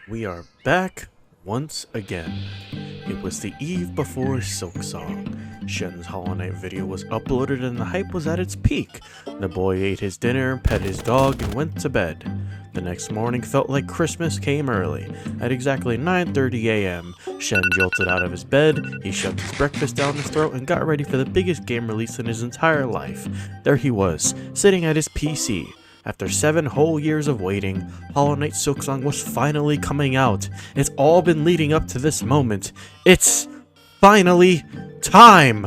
We are back once again. It was the eve before Silksong. Shen's Hollow Knight video was uploaded and the hype was at its peak. The boy ate his dinner, pet his dog, and went to bed. The next morning felt like Christmas came early. At exactly 9:30 a.m., Shen jolted out of his bed, he shoved his breakfast down his throat, and got ready for the biggest game release in his entire life. There he was, sitting at his PC. After 7 whole years of waiting, Hollow Knight Silksong was finally coming out. It's all been leading up to this moment. It's finally time!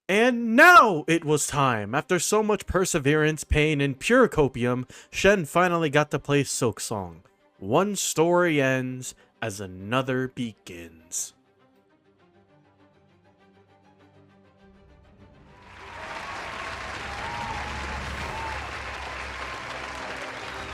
And now it was time. After so much perseverance, pain, and pure copium, Shen finally got to play Silksong. One story ends as another begins.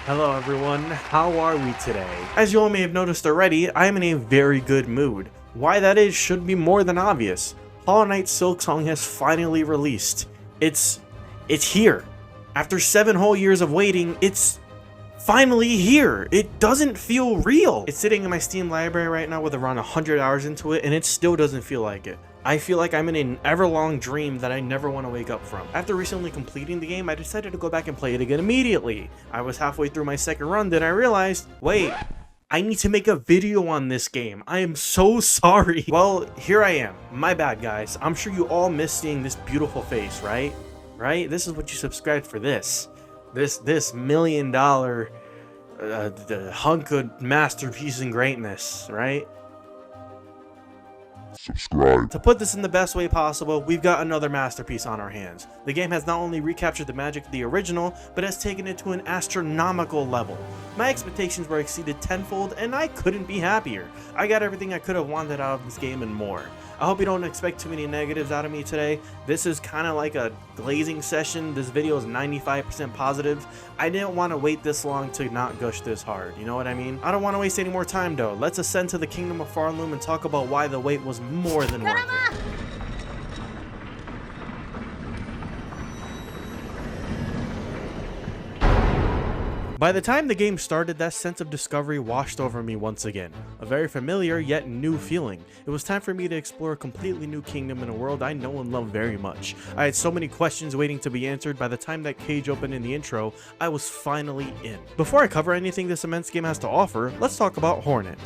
Hello everyone, how are we today? As you all may have noticed already, I am in a very good mood. Why that is should be more than obvious. Hollow Knight Silksong has finally released. It's here. After 7 whole years of waiting, it's finally here. It doesn't feel real. It's sitting in my Steam library right now with around 100 hours into it, and it still doesn't feel like it. I feel like I'm in an everlong dream that I never want to wake up from. After recently completing the game, I decided to go back and play it again immediately. I was halfway through my second run, then I realized, wait, I need to make a video on this game. I am so sorry. Well, here I am. My bad, guys. I'm sure you all miss seeing this beautiful face, right? Right? This is what you subscribed for this. This $1 million hunk of masterpiece and greatness, right? Subscribe. To put this in the best way possible, we've got another masterpiece on our hands. The game has not only recaptured the magic of the original, but has taken it to an astronomical level. My expectations were exceeded tenfold, and I couldn't be happier. I got everything I could have wanted out of this game and more. I hope you don't expect too many negatives out of me today. This is kind of like a glazing session. This video is 95% positive. I didn't want to wait this long to not gush this hard, you know what I mean? I don't want to waste any more time though. Let's ascend to the kingdom of Pharloom and talk about why the wait was more than worth it. By the time the game started, that sense of discovery washed over me once again. A very familiar yet new feeling. It was time for me to explore a completely new kingdom in a world I know and love very much. I had so many questions waiting to be answered. By the time that cage opened in the intro, I was finally in. Before I cover anything this immense game has to offer, let's talk about Hornet.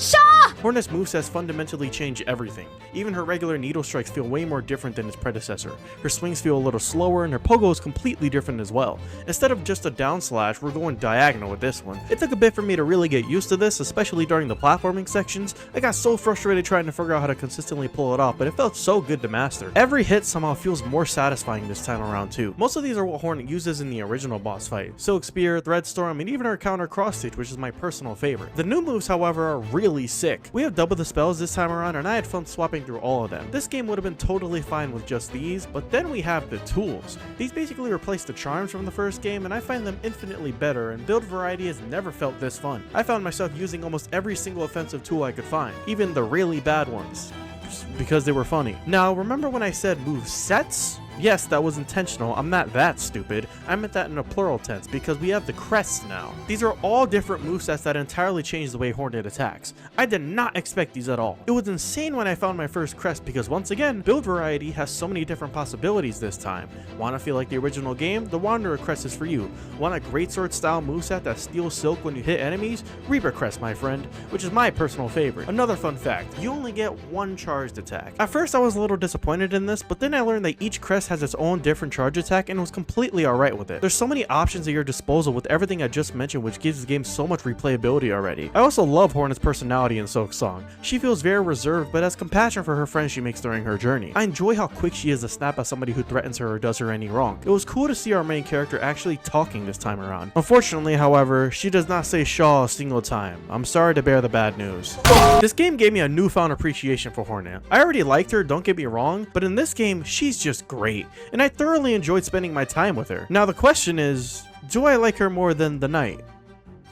Hornet's movesets fundamentally change everything. Even her regular needle strikes feel way more different than its predecessor. Her swings feel a little slower and her pogo is completely different as well. Instead of just a down slash, we're going diagonal with this one. It took a bit for me to really get used to this, especially during the platforming sections. I got so frustrated trying to figure out how to consistently pull it off, but it felt so good to master. Every hit somehow feels more satisfying this time around too. Most of these are what Hornet uses in the original boss fight. Silk Spear, Threadstorm, and even her counter cross stitch, which is my personal favorite. The new moves, however, are really sick. We have double the spells this time around, and I had fun swapping through all of them. This game would have been totally fine with just these, but then we have the tools. These basically replace the charms from the first game, and I find them infinitely better, and build variety has never felt this fun. I found myself using almost every single offensive tool I could find, even the really bad ones, just because they were funny. Now, remember when I said move sets? Yes, that was intentional. I'm not that stupid. I meant that in a plural tense because we have the crests now. These are all different movesets that entirely change the way Hornet attacks. I did not expect these at all. It was insane when I found my first crest because once again, build variety has so many different possibilities this time. Want to feel like the original game? The Wanderer crest is for you. Want a greatsword style moveset that steals silk when you hit enemies? Reaper crest, my friend, which is my personal favorite. Another fun fact, you only get one charged attack. At first I was a little disappointed in this, but then I learned that each crest has its own different charge attack and was completely alright with it. There's so many options at your disposal with everything I just mentioned, which gives the game so much replayability already. I also love Hornet's personality in Silksong. She feels very reserved but has compassion for her friends she makes during her journey. I enjoy how quick she is to snap at somebody who threatens her or does her any wrong. It was cool to see our main character actually talking this time around. Unfortunately, however, she does not say Shaw a single time. I'm sorry to bear the bad news. This game gave me a newfound appreciation for Hornet. I already liked her, don't get me wrong, but in this game, she's just great. And I thoroughly enjoyed spending my time with her. Now the question is, do I like her more than the knight?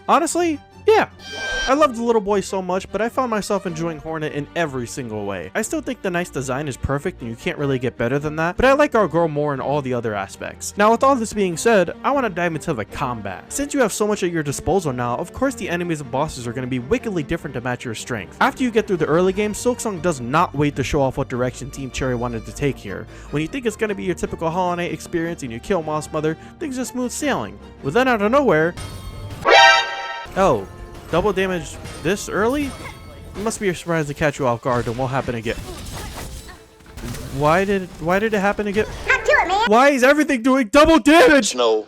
Honestly, yeah. I love the little boy so much, but I found myself enjoying Hornet in every single way. I still think the knight's design is perfect and you can't really get better than that, but I like our girl more in all the other aspects. Now with all this being said, I want to dive into the combat. Since you have so much at your disposal now, of course the enemies and bosses are going to be wickedly different to match your strength. After you get through the early game, Silksong does not wait to show off what direction Team Cherry wanted to take here. When you think it's going to be your typical Hollow Knight experience and you kill Moss Mother, things are smooth sailing. But then out of nowhere... Oh, double damage this early? It must be a surprise to catch you off guard and won't happen again. Why did it happen again? Why is everything doing double damage? No.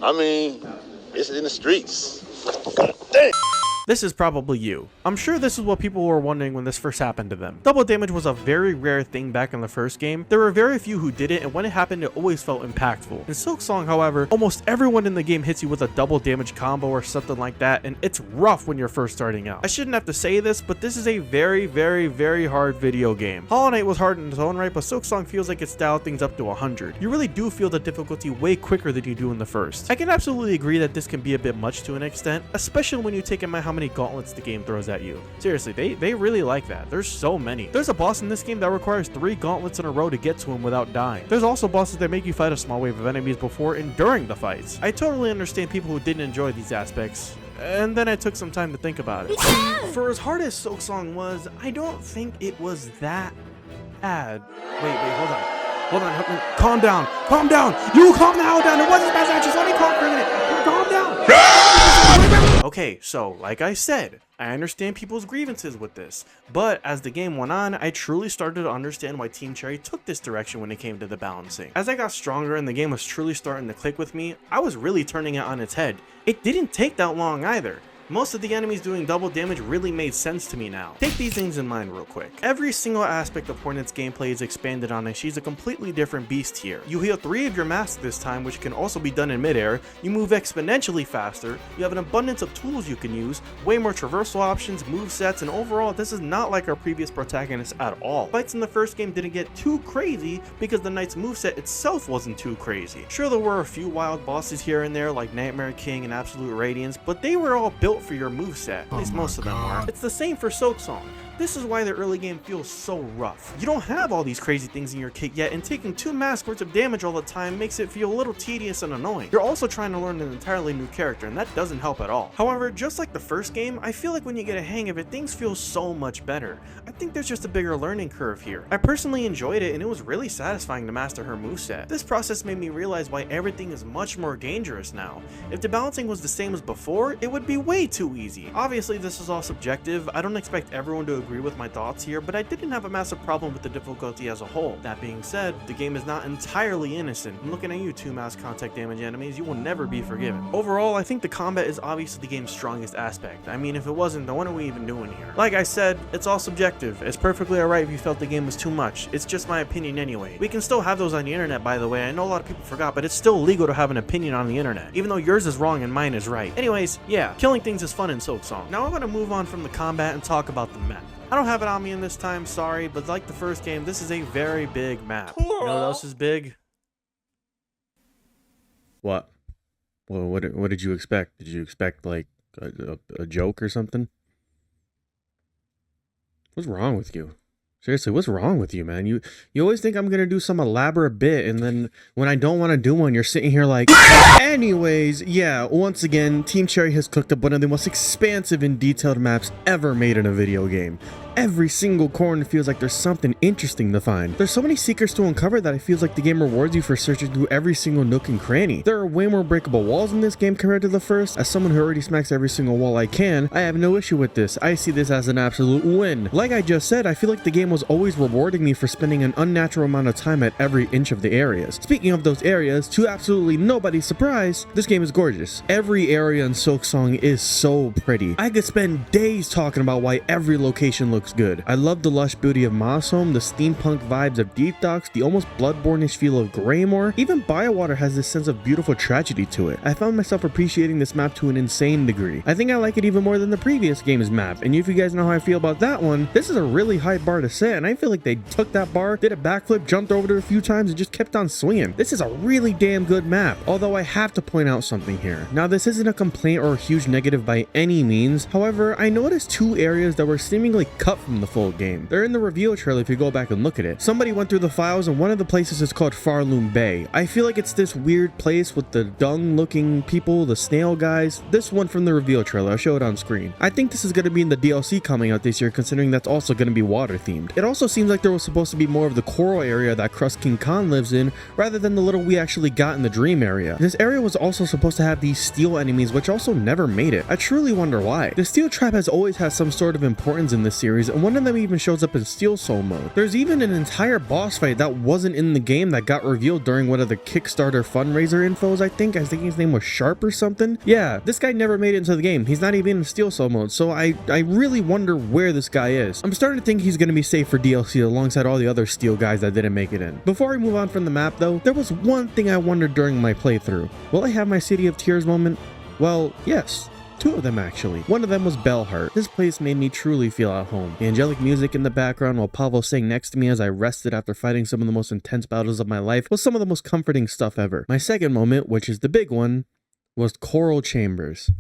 I mean, it's in the streets. God dang. This is probably you. I'm sure this is what people were wondering when this first happened to them. Double damage was a very rare thing back in the first game. There were very few who did it, and when it happened, it always felt impactful. In Silksong, however, almost everyone in the game hits you with a double damage combo or something like that, and it's rough when you're first starting out. I shouldn't have to say this, but this is a very, very, very hard video game. Hollow Knight was hard in its own right, but Silksong feels like it's dialed things up to 100. You really do feel the difficulty way quicker than you do in the first. I can absolutely agree that this can be a bit much to an extent, especially when you take in mind how many gauntlets the game throws at you. Seriously, they really like that. There's so many. There's a boss in this game that requires 3 gauntlets in a row to get to him without dying. There's also bosses that make you fight a small wave of enemies before and during the fights. I totally understand people who didn't enjoy these aspects. And then I took some time to think about it. For as hard as Silksong was, I don't think it was that bad. Wait, hold on. Calm down. You calm the hell down. It wasn't as bad. Just let me talk for a minute. Calm down. Okay, so like I said, I understand people's grievances with this, but as the game went on, I truly started to understand why Team Cherry took this direction when it came to the balancing. As I got stronger and the game was truly starting to click with me, I was really turning it on its head. It didn't take that long either. Most of the enemies doing double damage really made sense to me now. Take these things in mind real quick. Every single aspect of Hornet's gameplay is expanded on and she's a completely different beast here. You heal 3 of your masks this time, which can also be done in midair. You move exponentially faster. You have an abundance of tools you can use, way more traversal options, movesets, and overall this is not like our previous protagonists at all. Fights in the first game didn't get too crazy because the knight's moveset itself wasn't too crazy. Sure, there were a few wild bosses here and there like Nightmare King and Absolute Radiance, but they were all built for your moveset. At least most of them are. It's the same for Silksong. This is why the early game feels so rough. You don't have all these crazy things in your kit yet, and taking 2 masks worth of damage all the time makes it feel a little tedious and annoying. You're also trying to learn an entirely new character, and that doesn't help at all. However, just like the first game, I feel like when you get a hang of it, things feel so much better. I think there's just a bigger learning curve here. I personally enjoyed it, and it was really satisfying to master her moveset. This process made me realize why everything is much more dangerous now. If the balancing was the same as before, it would be way too easy. Obviously, this is all subjective. I don't expect everyone to agree with my thoughts here, but I didn't have a massive problem with the difficulty as a whole. That being said, the game is not entirely innocent. I'm looking at you 2 mass contact damage enemies, you will never be forgiven. Overall, I think the combat is obviously the game's strongest aspect. I mean, if it wasn't, then what are we even doing here? Like I said, it's all subjective. It's perfectly alright if you felt the game was too much. It's just my opinion anyway. We can still have those on the internet, by the way. I know a lot of people forgot, but it's still legal to have an opinion on the internet, even though yours is wrong and mine is right. Anyways, yeah, killing things is fun in Silksong. Now I'm gonna move on from the combat and talk about the map. I don't have it on me in this time, sorry, but like the first game, this is a very big map. You know what else is big? What? Well, what did you expect? Did you expect, like, a joke or something? What's wrong with you? Seriously, what's wrong with you, man? You always think I'm gonna do some elaborate bit, and then when I don't want to do one, you're sitting here like... Anyways, yeah, once again, Team Cherry has cooked up one of the most expansive and detailed maps ever made in a video game. Every single corner feels like there's something interesting to find. There's so many secrets to uncover that it feels like the game rewards you for searching through every single nook and cranny. There are way more breakable walls in this game compared to the first. As someone who already smacks every single wall I can, I have no issue with this. I see this as an absolute win. Like I just said, I feel like the game was always rewarding me for spending an unnatural amount of time at every inch of the areas. Speaking of those areas, to absolutely nobody's surprise, this game is gorgeous. Every area in Silksong is so pretty. I could spend days talking about why every location looks looks good. I love the lush beauty of Mossholm, the steampunk vibes of Deep Docks, the almost bloodborne-ish feel of Greymore. Even Bywater has this sense of beautiful tragedy to it. I found myself appreciating this map to an insane degree. I think I like it even more than the previous game's map, and if you guys know how I feel about that one, this is a really high bar to set, and I feel like they took that bar, did a backflip, jumped over it a few times, and just kept on swinging. This is a really damn good map, although I have to point out something here. Now, this isn't a complaint or a huge negative by any means. However, I noticed two areas that were seemingly cut from the full game. They're in the reveal trailer if you go back and look at it. Somebody went through the files, and one of the places is called Pharloom Bay. I feel like it's this weird place with the dung-looking people, the snail guys. This one from the reveal trailer, I'll show it on screen. I think this is going to be in the DLC coming out this year, considering that's also going to be water themed. It also seems like there was supposed to be more of the coral area that Crust King Khan lives in, rather than the little we actually got in the dream area. This area was also supposed to have these steel enemies, which also never made it. I truly wonder why. The steel trap has always had some sort of importance in this series, and one of them even shows up in Silksong mode. There's even an entire boss fight that wasn't in the game that got revealed during one of the Kickstarter fundraiser infos, I think his name was Sharp or something. Yeah, this guy never made it into the game. He's not even in Silksong mode, so I really wonder where this guy is. I'm starting to think he's going to be safe for DLC alongside all the other steel guys that didn't make it in. Before I move on from the map though, there was one thing I wondered during my playthrough. Will I have my City of Tears moment? Well, yes. Two of them actually. One of them was Bellheart. This place made me truly feel at home. The angelic music in the background while Pavel sang next to me as I rested after fighting some of the most intense battles of my life was some of the most comforting stuff ever. My second moment, which is the big one, was Coral Chambers.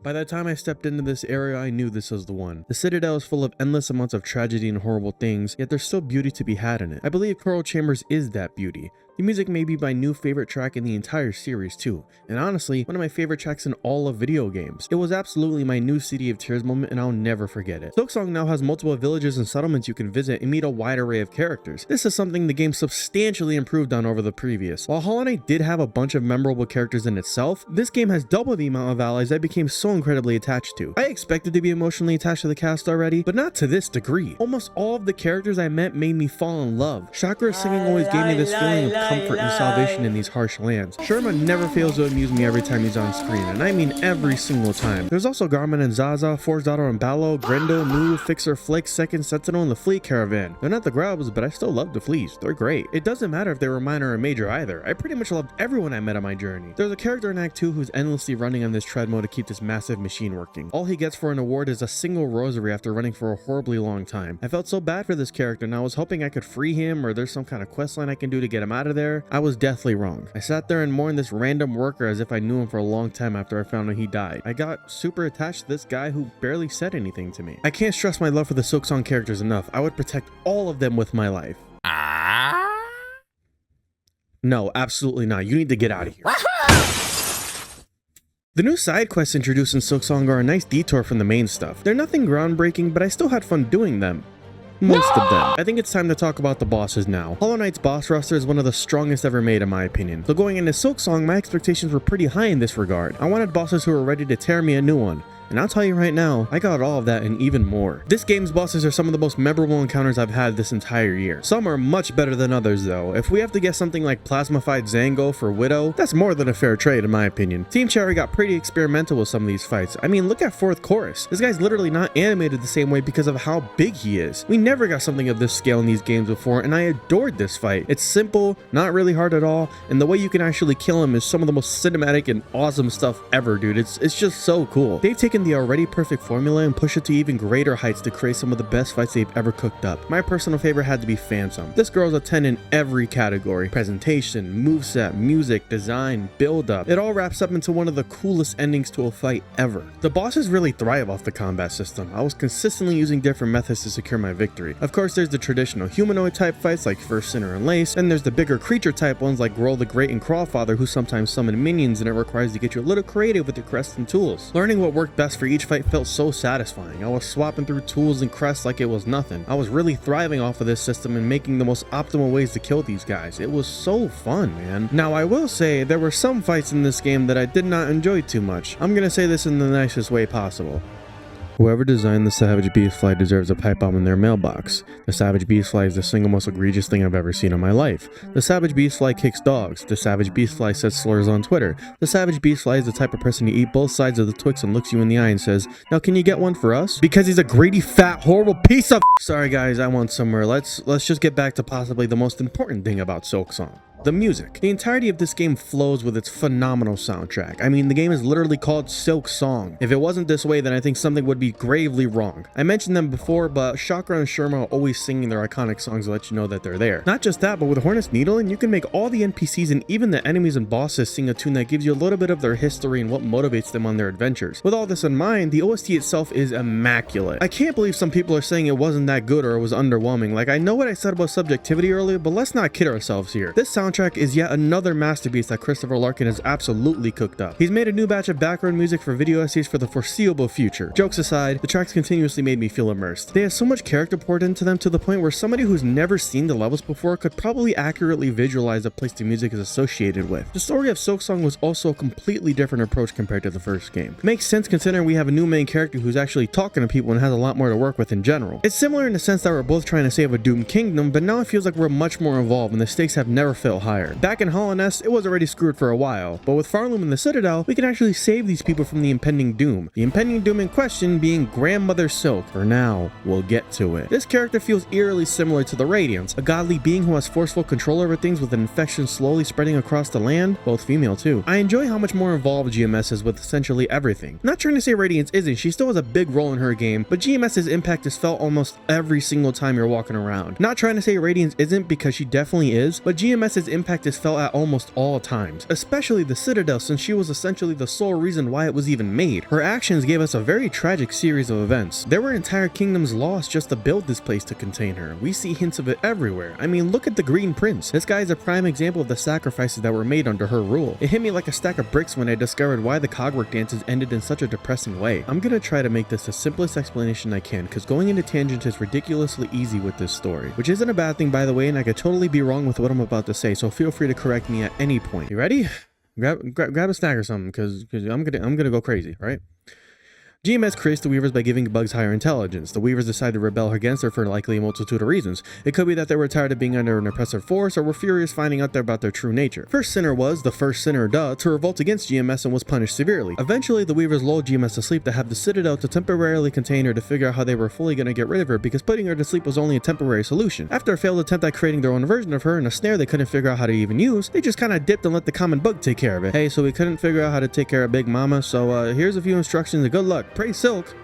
By the time I stepped into this area, I knew this was the one. The Citadel is full of endless amounts of tragedy and horrible things, yet there's still beauty to be had in it. I believe Coral Chambers is that beauty. The music may be my new favorite track in the entire series too, and honestly, one of my favorite tracks in all of video games. It was absolutely my new City of Tears moment, and I'll never forget it. Silksong now has multiple villages and settlements you can visit and meet a wide array of characters. This is something the game substantially improved on over the previous. While Hollow Knight did have a bunch of memorable characters in itself, this game has double the amount of allies I became so incredibly attached to. I expected to be emotionally attached to the cast already, but not to this degree. Almost all of the characters I met made me fall in love. Chakra's singing always gave me this feeling of comfort and salvation in these harsh lands. Sherma never fails to amuse me every time he's on screen, and I mean every single time. There's also Garmin and Zaza, Forzato and Ballo, Grendo, Moo, Fixer, Flick, Second Sentinel, and the Fleet Caravan. They're not the grubs, but I still love the fleas. They're great. It doesn't matter if they were minor or major either. I pretty much loved everyone I met on my journey. There's a character in Act 2 who's endlessly running on this treadmill to keep this massive machine working. All he gets for an award is a single rosary after running for a horribly long time. I felt so bad for this character, and I was hoping I could free him or there's some kind of quest line I can do to get him out of there. I was deathly wrong. I sat there and mourned this random worker as if I knew him for a long time after I found out he died. I got super attached to this guy who barely said anything to me. I can't stress my love for the Silksong characters enough. I would protect all of them with my life. No, absolutely not. You need to get out of here. The new side quests introduced in Silksong are a nice detour from the main stuff. They're nothing groundbreaking, but I still had fun doing them. Most of them. I think it's time to talk about the bosses now. Hollow Knight's boss roster is one of the strongest ever made in my opinion. So going into Silksong, my expectations were pretty high in this regard. I wanted bosses who were ready to tear me a new one. And I'll tell you right now, I got all of that and even more. This game's bosses are some of the most memorable encounters I've had this entire year. Some are much better than others though. If we have to guess something like Plasmified Zango for Widow, that's more than a fair trade in my opinion. Team Cherry got pretty experimental with some of these fights. I mean, look at Fourth Chorus. This guy's literally not animated the same way because of how big he is. We never got something of this scale in these games before, and I adored this fight. It's simple, not really hard at all, and the way you can actually kill him is some of the most cinematic and awesome stuff ever, dude. It's just so cool. They've taken the already perfect formula and push it to even greater heights to create some of the best fights they've ever cooked up. My personal favorite had to be Phantom. This girl's a 10 in every category. Presentation, moveset, music, design, build up. It all wraps up into one of the coolest endings to a fight ever. The bosses really thrive off the combat system. I was consistently using different methods to secure my victory. Of course, there's the traditional humanoid type fights like First Sinner and Lace, and there's the bigger creature type ones like Grohl the Great and Crawfather who sometimes summon minions, and it requires you to get you a little creative with your crests and tools. Learning what worked best for each fight felt so satisfying. I was swapping through tools and crests like it was nothing. I was really thriving off of this system and making the most optimal ways to kill these guys. It was so fun, man. Now I will say there were some fights in this game that I did not enjoy too much. I'm gonna say this in the nicest way possible. Whoever designed the Savage Beastfly deserves a pipe bomb in their mailbox. The Savage Beastfly is the single most egregious thing I've ever seen in my life. The Savage Beastfly kicks dogs. The Savage Beastfly says slurs on Twitter. The Savage Beastfly is the type of person to eat both sides of the Twix and looks you in the eye and says, "Now can you get one for us?" Because he's a greedy, fat, horrible piece of Sorry guys, I went somewhere. Let's just get back to possibly the most important thing about Silksong. The music. The entirety of this game flows with its phenomenal soundtrack. I mean, the game is literally called Silksong. If it wasn't this way, then I think something would be gravely wrong. I mentioned them before, but Chakra and Sherma are always singing their iconic songs to let you know that they're there. Not just that, but with Hornet's Needling, you can make all the NPCs and even the enemies and bosses sing a tune that gives you a little bit of their history and what motivates them on their adventures. With all this in mind, the OST itself is immaculate. I can't believe some people are saying it wasn't that good or it was underwhelming. Like, I know what I said about subjectivity earlier, but let's not kid ourselves here. This soundtrack is yet another masterpiece that Christopher Larkin has absolutely cooked up. He's made a new batch of background music for video essays for the foreseeable future. Jokes aside, the tracks continuously made me feel immersed. They have so much character poured into them to the point where somebody who's never seen the levels before could probably accurately visualize the place the music is associated with. The story of Silksong was also a completely different approach compared to the first game. Makes sense considering we have a new main character who's actually talking to people and has a lot more to work with in general. It's similar in the sense that we're both trying to save a doomed kingdom, but now it feels like we're much more involved and the stakes have never felt higher. Back in Hollow Nest, it was already screwed for a while, but with Pharloom and the Citadel, we can actually save these people from the impending doom. The impending doom in question being Grandmother Silk. For now, we'll get to it. This character feels eerily similar to the Radiants, a godly being who has forceful control over things with an infection slowly spreading across the land, both female too. I enjoy how much more involved GMS is with essentially everything. Not trying to say Radiance isn't, she still has a big role in her game, but GMS's impact is felt almost every single time you're walking around. Not trying to say Radiance isn't, because she definitely is, but GMS's impact is felt at almost all times, especially the Citadel, since she was essentially the sole reason why it was even made. Her actions gave us a very tragic series of events. There were entire kingdoms lost just to build this place to contain her. We see hints of it everywhere. I mean, look at the Green Prince. This guy is a prime example of the sacrifices that were made under her rule. It hit me like a stack of bricks when I discovered why the cogwork dances ended in such a depressing way. I'm gonna try to make this the simplest explanation I can, because going into tangents is ridiculously easy with this story, which isn't a bad thing, by the way, and I could totally be wrong with what I'm about to say, so feel free to correct me at any point. You ready? Grab a snack or something, because I'm gonna go crazy, all right? GMS creates the Weavers by giving bugs higher intelligence. The Weavers decide to rebel against her for likely a multitude of reasons. It could be that they were tired of being under an oppressive force, or were furious finding out about their true nature. First sinner was, the first sinner to revolt against GMS and was punished severely. Eventually, the Weavers lulled GMS to sleep to have the Citadel to temporarily contain her to figure out how they were fully going to get rid of her, because putting her to sleep was only a temporary solution. After a failed attempt at creating their own version of her and a snare they couldn't figure out how to even use, they just kind of dipped and let the common bug take care of it. Hey, so we couldn't figure out how to take care of Big Mama, so here's a few instructions and good luck. Praise Silk.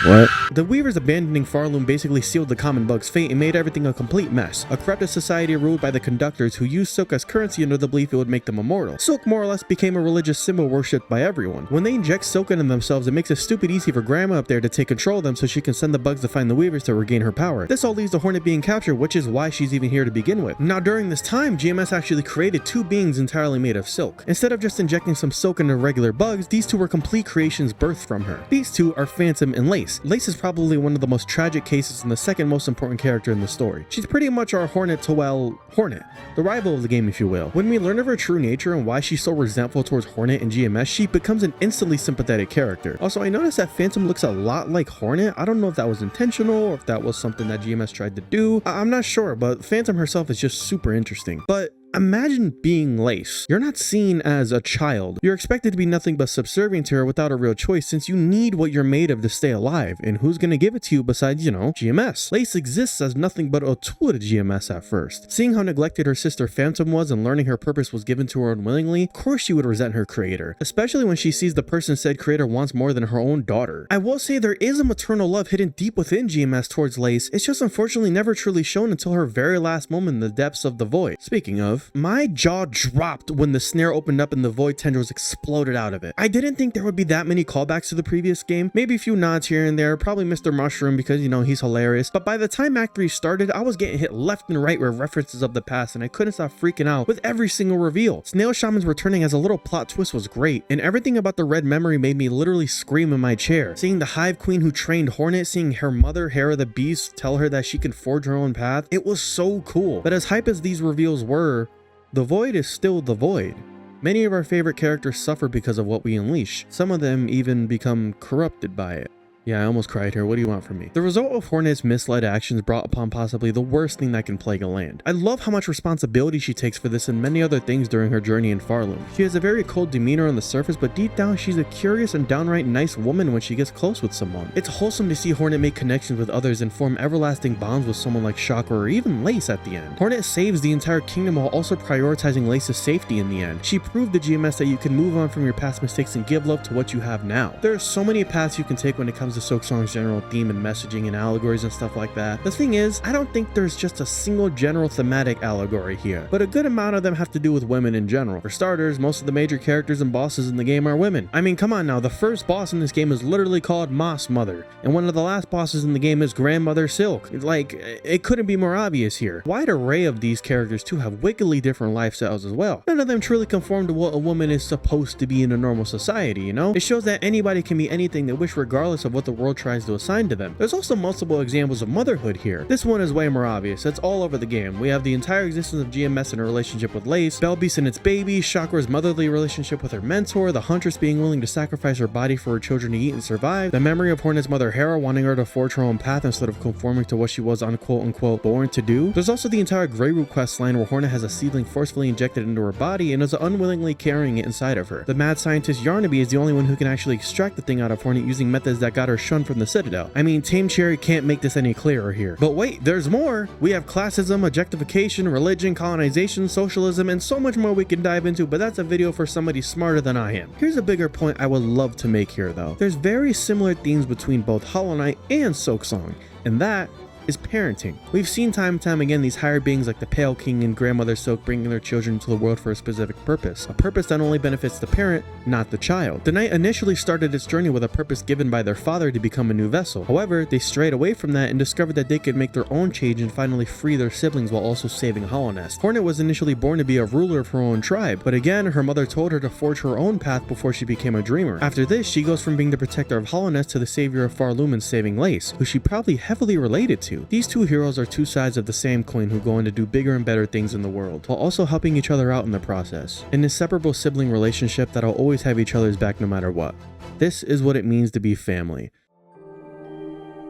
What? The Weavers abandoning Pharloom basically sealed the common bug's fate and made everything a complete mess. A corrupted society ruled by the conductors who used Silk as currency under the belief it would make them immortal. Silk more or less became a religious symbol worshipped by everyone. When they inject Silk into themselves, it makes it stupid easy for Grandma up there to take control of them so she can send the bugs to find the Weavers to regain her power. This all leads to Hornet being captured, which is why she's even here to begin with. Now during this time, GMS actually created two beings entirely made of Silk. Instead of just injecting some Silk into regular bugs, these two were complete creations birthed from her. These two are Phantom and Lace. Lace is probably one of the most tragic cases and the second most important character in the story. She's pretty much our Hornet to, well, Hornet, the rival of the game if you will. When we learn of her true nature and why she's so resentful towards Hornet and GMS, she becomes an instantly sympathetic character. Also, I noticed that Phantom looks a lot like Hornet. I don't know if that was intentional or if that was something that GMS tried to do. I'm not sure, but Phantom herself is just super interesting. But imagine being Lace. You're not seen as a child. You're expected to be nothing but subservient to her without a real choice, since you need what you're made of to stay alive, and who's gonna give it to you besides, you know, GMS? Lace exists as nothing but a tool to GMS at first. Seeing how neglected her sister Phantom was and learning her purpose was given to her unwillingly, of course she would resent her creator, especially when she sees the person said creator wants more than her own daughter. I will say there is a maternal love hidden deep within GMS towards Lace. It's just unfortunately never truly shown until her very last moment in the depths of the void. Speaking of, my jaw dropped when the snare opened up and the void tendrils exploded out of it. I didn't think there would be that many callbacks to the previous game. Maybe a few nods here and there, probably Mr. Mushroom because, you know, he's hilarious. But by the time Act 3 started, I was getting hit left and right with references of the past, and I couldn't stop freaking out with every single reveal. Snail Shaman's returning as a little plot twist was great, and everything about the red memory made me literally scream in my chair. Seeing the Hive Queen who trained Hornet, seeing her mother, Hera the Beast, tell her that she can forge her own path, it was so cool. But as hype as these reveals were, the void is still the void. Many of our favorite characters suffer because of what we unleash. Some of them even become corrupted by it. Yeah, I almost cried here. What do you want from me? The result of Hornet's misled actions brought upon possibly the worst thing that can plague a land. I love how much responsibility she takes for this and many other things during her journey in Pharloom. She has a very cold demeanor on the surface, but deep down she's a curious and downright nice woman when she gets close with someone. It's wholesome to see Hornet make connections with others and form everlasting bonds with someone like Chakra or even Lace at the end. Hornet saves the entire kingdom while also prioritizing Lace's safety in the end. She proved to GMS that you can move on from your past mistakes and give love to what you have now. There are so many paths you can take when it comes to Silksong's general theme and messaging and allegories and stuff like that. The thing is, I don't think there's just a single general thematic allegory here, but a good amount of them have to do with women in general. For starters, most of the major characters and bosses in the game are women. I mean, come on now, the first boss in this game is literally called Moss Mother, and one of the last bosses in the game is Grandmother Silk. Like, it couldn't be more obvious here. A wide array of these characters too have wickedly different lifestyles as well. None of them truly conform to what a woman is supposed to be in a normal society, you know? It shows that anybody can be anything they wish regardless of what the world tries to assign to them. There's also multiple examples of motherhood here. This one is way more obvious. It's all over the game. We have the entire existence of GMS in a relationship with Lace, Belbeast and its baby, Chakra's motherly relationship with her mentor, the Huntress being willing to sacrifice her body for her children to eat and survive, the memory of Hornet's mother Hera wanting her to forge her own path instead of conforming to what she was unquote born to do. There's also the entire Greyroot quest line where Hornet has a seedling forcefully injected into her body and is unwillingly carrying it inside of her. The mad scientist Yarnaby is the only one who can actually extract the thing out of Hornet using methods that got her shunned from the Citadel. I mean, Tame Cherry can't make this any clearer here. But wait, there's more! We have classism, objectification, religion, colonization, socialism, and so much more we can dive into, but that's a video for somebody smarter than I am. Here's a bigger point I would love to make here though. There's very similar themes between both Hollow Knight and Silksong, and that is parenting. We've seen time and time again these higher beings like the Pale King and Grandmother Silk bringing their children into the world for a specific purpose. A purpose that only benefits the parent, not the child. The Knight initially started its journey with a purpose given by their father to become a new vessel. However, they strayed away from that and discovered that they could make their own change and finally free their siblings while also saving Hollownest. Hornet was initially born to be a ruler of her own tribe, but again, her mother told her to forge her own path before she became a dreamer. After this, she goes from being the protector of Hollownest to the savior of Pharloom and saving Lace, who she probably heavily related to. These two heroes are two sides of the same coin who go on to do bigger and better things in the world, while also helping each other out in the process. An inseparable sibling relationship that'll always have each other's back no matter what. This is what it means to be family.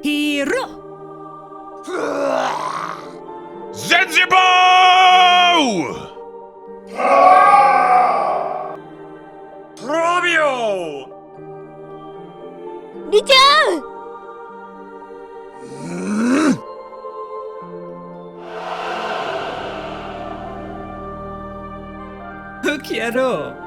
Hero! Zanzibar! Romeo! Richa! Quiero.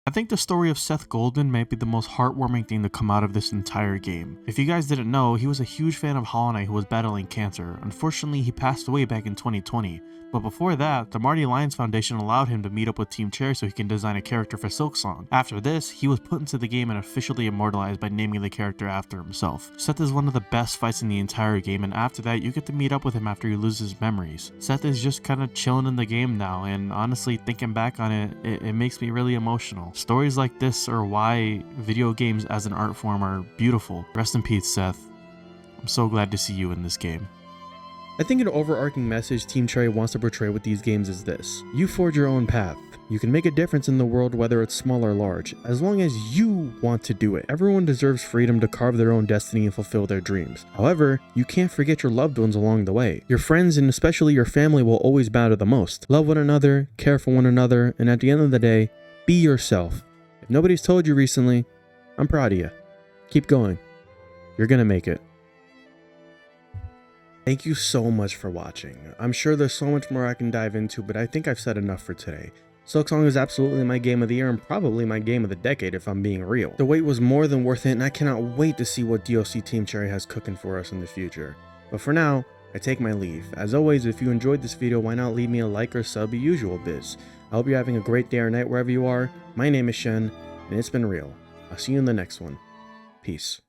I think the story of Seth Goldman might be the most heartwarming thing to come out of this entire game. If you guys didn't know, he was a huge fan of Hollow Knight who was battling cancer. Unfortunately, he passed away back in 2020. But before that, the Marty Lyons Foundation allowed him to meet up with Team Cherry so he can design a character for Silksong. After this, he was put into the game and officially immortalized by naming the character after himself. Seth is one of the best fights in the entire game, and after that, you get to meet up with him after he loses his memories. Seth is just kind of chilling in the game now, and honestly, thinking back on it, it makes me really emotional. Stories like this are why video games as an art form are beautiful. Rest in peace, Seth. I'm so glad to see you in this game. I think an overarching message Team Cherry wants to portray with these games is this. You forge your own path. You can make a difference in the world whether it's small or large, as long as you want to do it. Everyone deserves freedom to carve their own destiny and fulfill their dreams. However, you can't forget your loved ones along the way. Your friends and especially your family will always matter the most. Love one another, care for one another, and at the end of the day, be yourself. If nobody's told you recently, I'm proud of you. Keep going. You're gonna make it. Thank you so much for watching. I'm sure there's so much more I can dive into, but I think I've said enough for today. Silksong is absolutely my game of the year and probably my game of the decade if I'm being real. The wait was more than worth it, and I cannot wait to see what DLC Team Cherry has cooking for us in the future. But for now, I take my leave. As always, if you enjoyed this video, why not leave me a like or sub, usual biz. I hope you're having a great day or night wherever you are. My name is Shen, and it's been real. I'll see you in the next one. Peace.